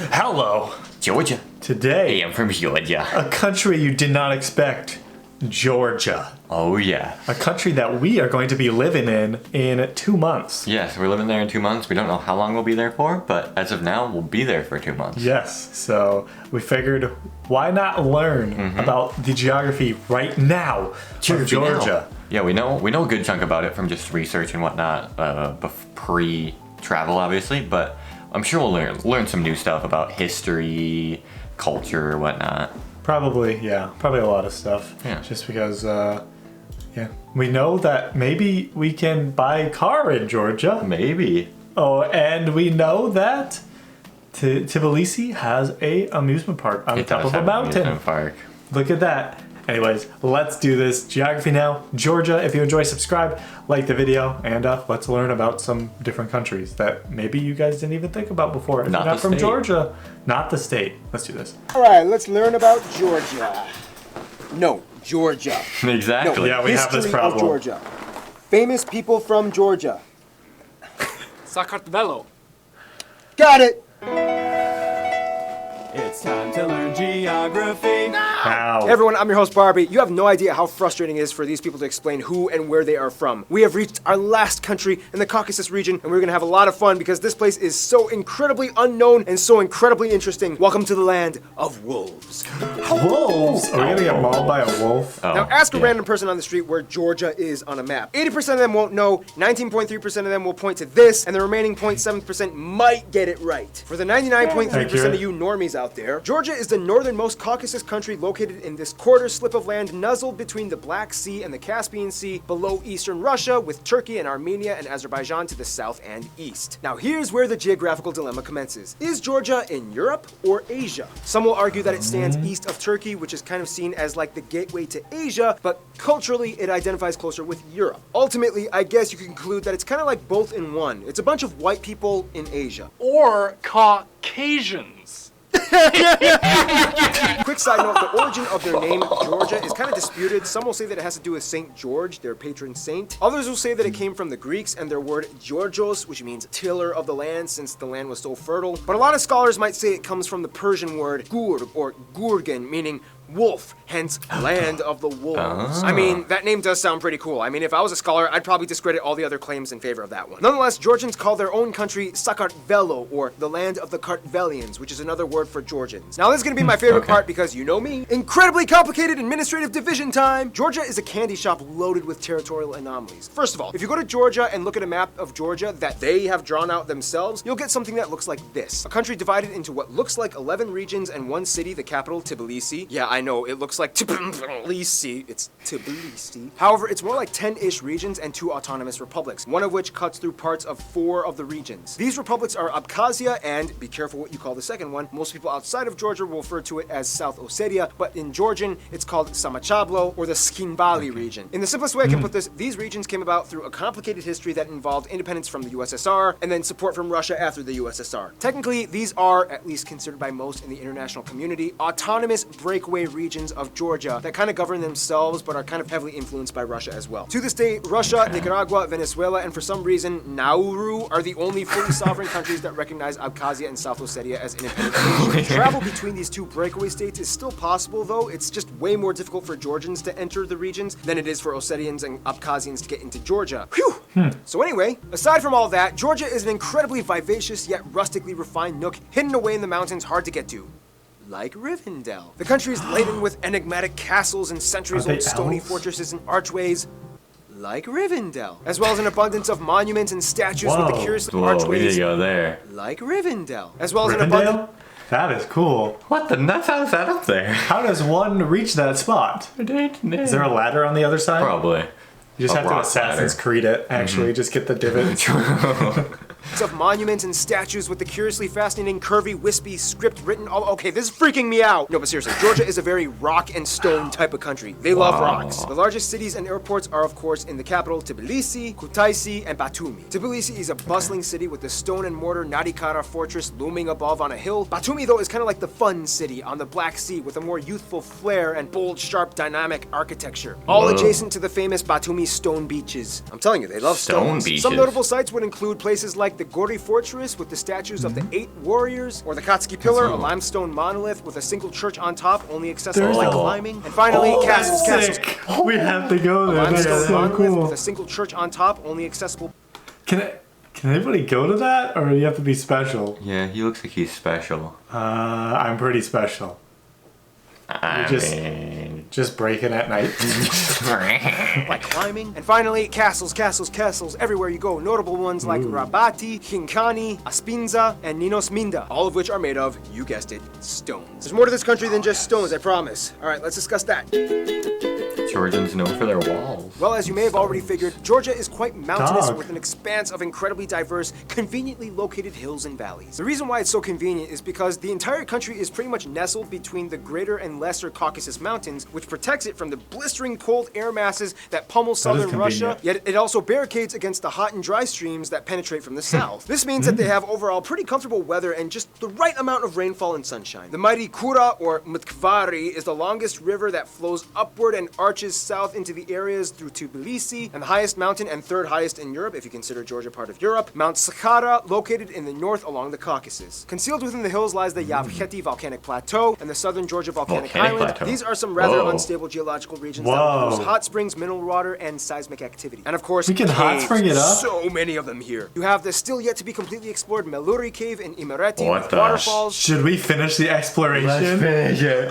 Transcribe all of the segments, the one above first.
Hello. Georgia. Today, Hey, I'm from Georgia. a country you did not expect, Georgia. Oh, yeah. A country that we are going to be living in 2 months. Yes, we're living there in 2 months. We don't know how long we'll be there for, but as of now, we'll be there for 2 months. Yes, so we figured why not learn about the geography right now of Georgia. Yeah, we know a good chunk about it from just research and whatnot, pre-travel, obviously, but I'm sure we'll learn some new stuff about history, culture, whatnot. Probably a lot of stuff. Yeah. Just because, we know that maybe we can buy a car in Georgia. Maybe. Oh, and we know that Tbilisi has a amusement park on the top of a mountain. Amusement park. Look at that. Anyways, let's do this. Geography now. Georgia, if you enjoy, subscribe, like the video, and let's learn about some different countries that maybe you guys didn't even think about before. If Not you're not the from state. Georgia, not the state. Let's do this. All right, let's learn about Georgia. No, Georgia. Exactly. Yeah, we have this History problem. of Georgia. Famous people from Georgia. Sakartvelo. Got it. It's time to learn geography. Ow. Hey everyone, I'm your host Barbie. You have no idea how frustrating it is for these people to explain who and where they are from. We have reached our last country in the Caucasus region, and we're gonna have a lot of fun because this place is so incredibly unknown and so incredibly interesting. Welcome to the land of wolves. Wolves? Are we gonna get mauled by a wolf? Oh, Now ask a yeah. random person on the street where Georgia is on a map. 80% of them won't know, 19.3% of them will point to this, and the remaining 0.7% might get it right. For the 99.3% of you normies out there, Georgia is the northernmost Caucasus country located in this quarter slip of land nuzzled between the Black Sea and the Caspian Sea, below eastern Russia, with Turkey and Armenia and Azerbaijan to the south and east. Now here's where the geographical dilemma commences. Is Georgia in Europe or Asia? Some will argue that it stands east of Turkey, which is kind of seen as like the gateway to Asia, but culturally it identifies closer with Europe. Ultimately, I guess you can conclude that it's kind of like both in one. It's a bunch of white people in Asia. Or Caucasians. Quick side note, the origin of their name, Georgia, is kind of disputed. Some will say that it has to do with St. George, their patron saint. Others will say that it came from the Greeks and their word Georgios, which means tiller of the land, since the land was so fertile. But a lot of scholars might say it comes from the Persian word gur or gurgan, meaning wolf, hence land of the wolves. I mean, that name does sound pretty cool. I mean, if I was a scholar, I'd probably discredit all the other claims in favor of that one. Nonetheless, Georgians call their own country Sakartvelo, or the land of the Kartvelians, which is another word for Georgians. Now, this is gonna be my favorite part because you know me. Incredibly complicated administrative division time! Georgia is a candy shop loaded with territorial anomalies. First of all, if you go to Georgia and look at a map of Georgia that they have drawn out themselves, you'll get something that looks like this. A country divided into what looks like 11 regions and one city, the capital, Tbilisi. Yeah, I know, it looks like Tbilisi. It's Tbilisi. However, it's more like 10-ish regions and 2 autonomous republics, one of which cuts through parts of 4 of the regions. These republics are Abkhazia and, be careful what you call the second one, most people outside of Georgia will refer to it as South Ossetia, but in Georgian, it's called Samachablo, or the Skinbali region. In the simplest way I can put this, these regions came about through a complicated history that involved independence from the USSR, and then support from Russia after the USSR. Technically, these are, at least considered by most in the international community, autonomous breakaway regions of Georgia that kind of govern themselves but are kind of heavily influenced by Russia as well. To this day, Russia, Nicaragua, Venezuela, and for some reason, Nauru are the only fully sovereign countries that recognize Abkhazia and South Ossetia as independent nations. Travel between these two breakaway states is still possible, though. It's just way more difficult for Georgians to enter the regions than it is for Ossetians and Abkhazians to get into Georgia. Whew! So anyway, aside from all that, Georgia is an incredibly vivacious yet rustically refined nook hidden away in the mountains hard to get to. Like Rivendell. The country is laden with enigmatic castles and centuries-old stony elves? fortresses and archways. Like Rivendell. As well as an abundance of monuments and statues with the curiously Whoa, we need archways. to go there. Like Rivendell. As well as an abundance... Rivendell? That is cool. What the nuts? How is that up there? How does one reach that spot? Is there a ladder on the other side? Probably. You just a have to rock Assassin's Creed it, actually. Just get the divot. of monuments and statues with the curiously fascinating, curvy, wispy script written all... Okay, this is freaking me out! No, but seriously, Georgia is a very rock and stone type of country. They love rocks. The largest cities and airports are, of course, in the capital, Tbilisi, Kutaisi, and Batumi. Tbilisi is a bustling city with the stone and mortar Nadikara fortress looming above on a hill. Batumi, though, is kind of like the fun city on the Black Sea with a more youthful flair and bold, sharp, dynamic architecture. All adjacent to the famous Batumi stone beaches. I'm telling you, they love Stone stones. beaches. Some notable sites would include places like like the Gori Fortress with the statues of the 8 warriors, or the Katsuki Pillar, a limestone monolith with a single church on top, only accessible There's by a- climbing. And finally, castles. Sick. We have to go there. That's Limestone so monolith with cool. a single church on top, only accessible. Can anybody go to that, or do you have to be special? Yeah, he looks like he's special. I'm pretty special. I just- mean... Just breaking at night. by climbing. And finally, castles everywhere you go. Notable ones like Rabati, Hinkani, Aspinza, and Ninos Minda, all of which are made of, you guessed it, stones. There's more to this country than just stones, I promise. All right, let's discuss that. Georgians known for their walls. Well, as you may have already figured, Georgia is quite mountainous Dog. with an expanse of incredibly diverse, conveniently located hills and valleys. The reason why it's so convenient is because the entire country is pretty much nestled between the greater and lesser Caucasus Mountains, which protects it from the blistering cold air masses that pummel southern Russia, convenient. yet it also barricades against the hot and dry streams that penetrate from the south. This means that they have overall pretty comfortable weather and just the right amount of rainfall and sunshine. The mighty Kura, or Mtkvari, is the longest river that flows upward and arches south into the areas through Tbilisi, and the highest mountain and third highest in Europe, if you consider Georgia part of Europe, Mount Sakhara, located in the north along the Caucasus. Concealed within the hills lies the Yavkheti volcanic plateau and the southern Georgia volcanic Volcanic island. plateau. These are some rather Whoa. unstable geological regions that Whoa. produce hot springs, mineral water, and seismic activity. And of course, We can hot caves. spring it up? So many of them here. You have the still yet to be completely explored Meluri Cave in Imereti What with the waterfalls. Should we finish the exploration? finish it.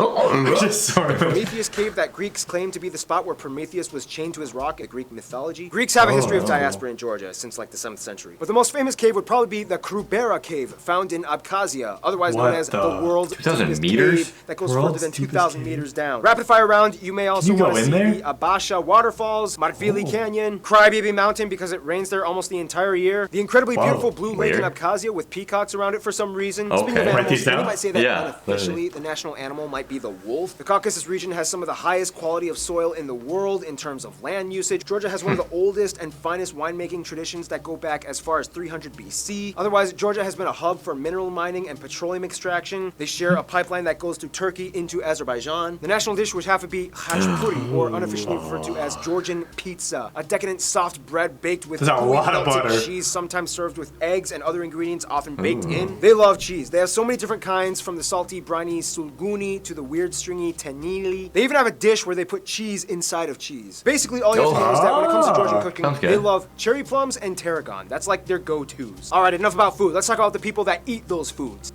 Just sort of. Prometheus Cave that Greeks claim to be the spot where Prometheus was chained to his rock in Greek mythology. Greeks have a history of diaspora in Georgia since like the 7th century. But the most famous cave would probably be the Krubera Cave, found in Abkhazia, otherwise known What as the the- world's 2,000 deepest meters? cave that goes World's further than deepest 2,000 cave. meters down. Rapid fire round, you may also you go want to in see there? the Abasha waterfalls, Martvili Canyon, Crybaby Mountain because it rains there almost the entire year, the incredibly Whoa, beautiful Blue Lake in weird. Abkhazia with peacocks around it for some reason. Okay. Speaking of Write animals, these down? many might say that Yeah, unofficially the national animal might be the wolf. The Caucasus region has some of the highest quality of soil in the world in terms of land usage. Georgia has one of the oldest and finest winemaking traditions that go back as far as 300 BC. Otherwise, Georgia has been a hub for mineral mining and petroleum extraction. They share a pipeline that goes through Turkey into Azerbaijan. The national dish would have to be khachpuri, or unofficially referred to as Georgian pizza, a decadent soft bread baked with There's a gooey lot of melted butter. cheese, sometimes served with eggs and other ingredients often baked in. They love cheese. They have so many different kinds, from the salty, briny sulguni to the weird, stringy tenili. They even have a dish where they put cheese inside of cheese. Basically, all you have to know is that when it comes to Georgian cooking, sounds good. they love cherry plums and tarragon. That's like their go-tos. All right, enough about food. Let's talk about the people that eat those foods.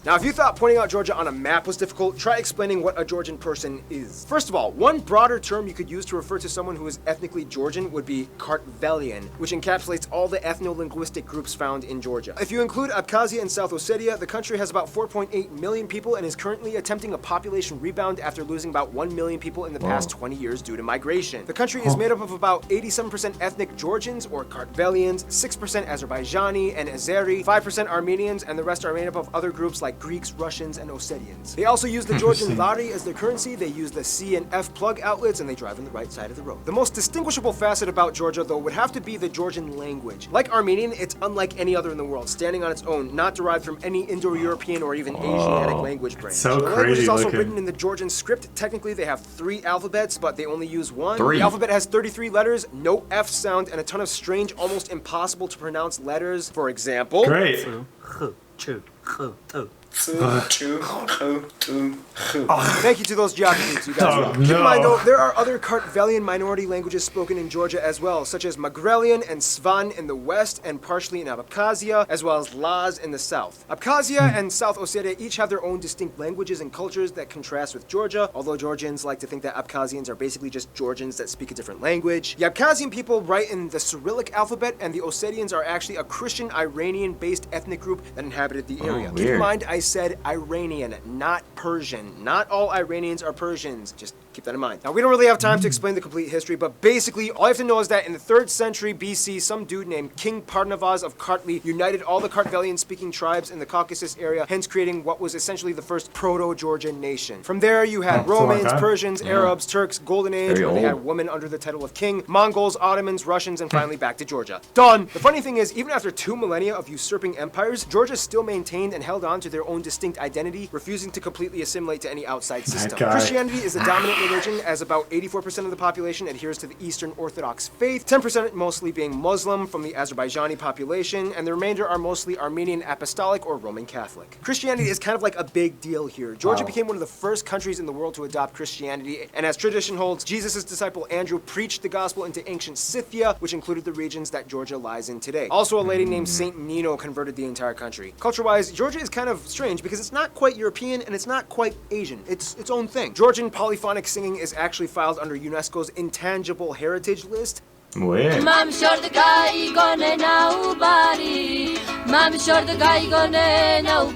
Now, if you thought pointing out Georgia on a map was difficult, try explaining what a Georgian person is. First of all, one broader term you could use to refer to someone who is ethnically Georgian would be Kartvelian, which encapsulates all the ethno-linguistic groups found in Georgia. If you include Abkhazia and South Ossetia, the country has about 4.8 million people and is currently attempting a population rebound after losing about 1 million people in the past 20 years due to migration. The country is made up of about 87% ethnic Georgians, or Kartvelians, 6% Azerbaijani and Azeri, 5% Armenians, and the rest are made up of other groups like Greeks, Russians, and Ossetians. They also use the Georgian lari as their currency, they use the C and F plug outlets, and they drive on the right side of the road. The most distinguishable facet about Georgia, though, would have to be the Georgian language. Like Armenian, it's unlike any other in the world, standing on its own, not derived from any Indo-European or even Asiatic language branch. so the language crazy is also looking. written in the Georgian script. Technically, they have 3 alphabets, but they only use 1. 3. The alphabet has 33 letters, no F sound, and a ton of strange, almost impossible to pronounce letters. For example... Great. Thank you to those geographers, you guys. Oh, rock. Keep in no. mind, though, there are other Kartvelian minority languages spoken in Georgia as well, such as Magrelian and Svan in the west and partially in Abkhazia, as well as Laz in the south. Abkhazia and South Ossetia each have their own distinct languages and cultures that contrast with Georgia, although Georgians like to think that Abkhazians are basically just Georgians that speak a different language. The Abkhazian people write in the Cyrillic alphabet, and the Ossetians are actually a Christian Iranian-based ethnic group that inhabited the area. Keep in weird. mind, I said Iranian, not Persian. Not all Iranians are Persians. Just keep that in mind. Now, we don't really have time to explain the complete history, but basically, all you have to know is that in the 3rd century BC, some dude named King Parnavaz of Kartli united all the Kartvelian-speaking tribes in the Caucasus area, hence creating what was essentially the first proto-Georgian nation. From there, you had That's a long Romans, time. Persians, Arabs, Turks, Golden Age, Very where they had old. women under the title of king, Mongols, Ottomans, Russians, and finally back to Georgia. Done! The funny thing is, even after 2 millennia of usurping empires, Georgia still maintained and held on to their own own distinct identity, refusing to completely assimilate to any outside system. guy. Christianity is the dominant religion, as about 84% of the population adheres to the Eastern Orthodox faith, 10% mostly being Muslim from the Azerbaijani population, and the remainder are mostly Armenian Apostolic or Roman Catholic. Christianity is kind of like a big deal here. Georgia became one of the first countries in the world to adopt Christianity, and as tradition holds, Jesus' disciple Andrew preached the gospel into ancient Scythia, which included the regions that Georgia lies in today. Also, a lady named Saint Nino converted the entire country. Culture-wise, Georgia is kind of strange because it's not quite European and it's not quite Asian. It's its own thing. Georgian polyphonic singing is actually filed under UNESCO's Intangible Heritage List. Weird. Mam short gai gone now bari. Mam short gai gone now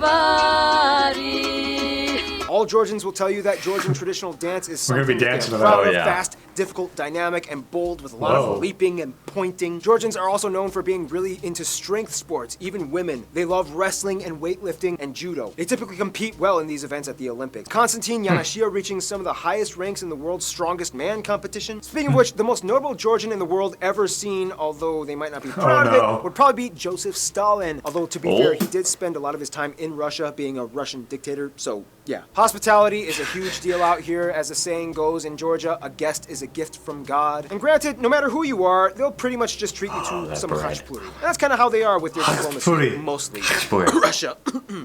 bari. All Georgians will tell you that Georgian traditional dance is We're gonna something be they're dancing to proud that. of, Oh, yeah. fast, difficult, dynamic, and bold with a lot Whoa. of leaping and pointing. Georgians are also known for being really into strength sports, even women. They love wrestling and weightlifting and judo. They typically compete well in these events at the Olympics. Konstantin Yanashia reaching some of the highest ranks in the world's strongest man competition. Speaking of which, the most notable Georgian in the world ever seen, although they might not be proud of no. it, would probably be Joseph Stalin. Although, to be fair, he did spend a lot of his time in Russia being a Russian dictator, so yeah. Hospitality is a huge deal out here. As the saying goes in Georgia, a guest is a gift from God. And granted, no matter who you are, they'll pretty much just treat you to that's some right. khachpuri. And that's kind of how they are with their diplomacy, Khachpuri. mostly. Khachpuri. Russia.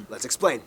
Let's explain.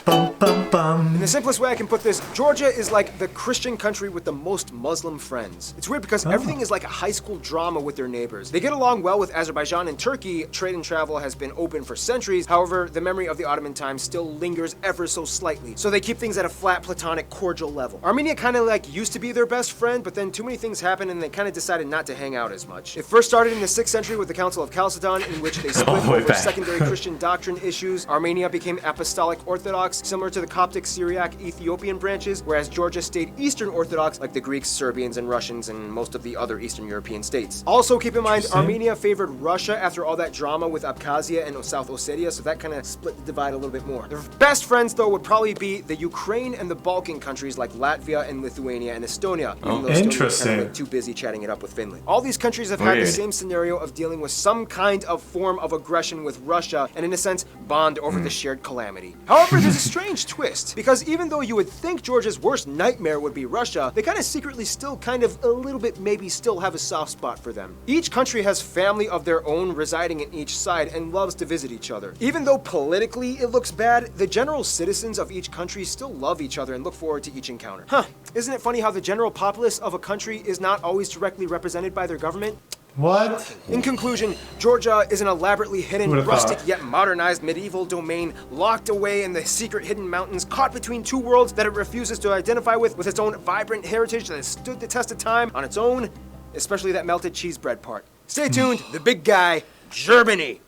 Bum, bum, bum. In the simplest way I can put this, Georgia is like the Christian country with the most Muslim friends. It's weird because everything is like a high school drama with their neighbors. They get along well with Azerbaijan and Turkey. Trade and travel has been open for centuries. However, the memory of the Ottoman times still lingers ever so slightly. So they keep things at a flat, platonic, cordial level. Armenia kind of like used to be their best friend, but then too many things happened and they kind of decided not to hang out as much. It first started in the 6th century with the Council of Chalcedon, in which they split All the way over back. secondary Christian doctrine issues. Armenia became Apostolic Orthodox, similar to the Coptic, Syriac, Ethiopian branches, whereas Georgia stayed Eastern Orthodox, like the Greeks, Serbians, and Russians, and most of the other Eastern European states. Also, keep in mind, Interesting. Armenia favored Russia after all that drama with Abkhazia and South Ossetia, so that kind of split the divide a little bit more. Their best friends, though, would probably be the Ukraine and the Balkan countries like Latvia and Lithuania and Estonia, even though Estonia was interesting. kind of like too busy chatting it up with Finland. All these countries have had the Weird. same scenario of dealing with some kind of form of aggression with Russia, and in a sense, bond over the shared calamity. However, there's a strange twist, because even though you would think Georgia's worst nightmare would be Russia, they kind of secretly still kind of a little bit maybe still have a soft spot for them. Each country has family of their own residing in each side and loves to visit each other. Even though politically it looks bad, the general citizens of each country still love each other and look forward to each encounter. Huh, isn't it funny how the general populace of a country is not always directly represented by their government? What? In conclusion, Georgia is an elaborately hidden, Who would've rustic thought? yet modernized medieval domain locked away in the secret hidden mountains, caught between two worlds that it refuses to identify with its own vibrant heritage that has stood the test of time on its own, especially that melted cheese bread part. Stay tuned, the big guy, Germany.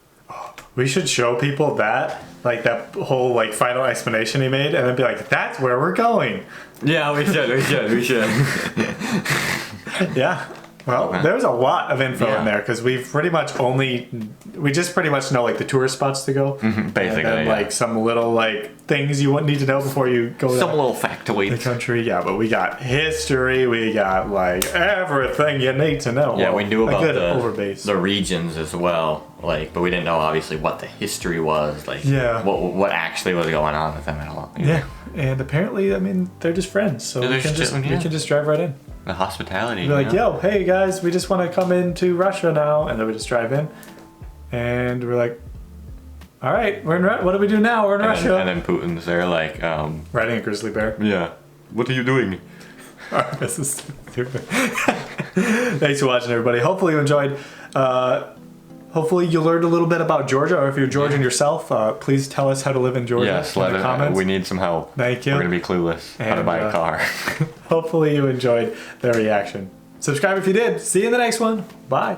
We should show people that, like that whole like final explanation he made, and then be like, "That's where we're going." Yeah, we should. Yeah. Well, Okay. there's a lot of info Yeah. in there because we just pretty much know like the tourist spots to go, Basically, and then yeah. like some little like things you wouldn't need to know before you go to Some the little factoids. country. Yeah, but we got history, we got like everything you need to know. Yeah, we knew a about good the overbase. the regions as well, like, but we didn't know obviously what the history was, like, Yeah. what actually was going on with them at all. Yeah, and apparently, I mean, they're just friends, so Yeah, we they're can just- just yeah. we can just drive right in. The hospitality. Be like, you know? yo, hey guys, we just want to come into Russia now, and then we just drive in, and we're like, all right, we're in. What do we do now? We're in Russia. And then Putin's there, like, Riding a grizzly bear. yeah, what are you doing? This is stupid. Thanks for watching, everybody. Hopefully you enjoyed. Hopefully you learned a little bit about Georgia, or if you're Georgian yourself, please tell us how to live in Georgia Yes, in let the it. comments. We need some help. Thank you. We're gonna be clueless how to And, buy a car. Hopefully you enjoyed their reaction. Subscribe if you did. See you in the next one. Bye.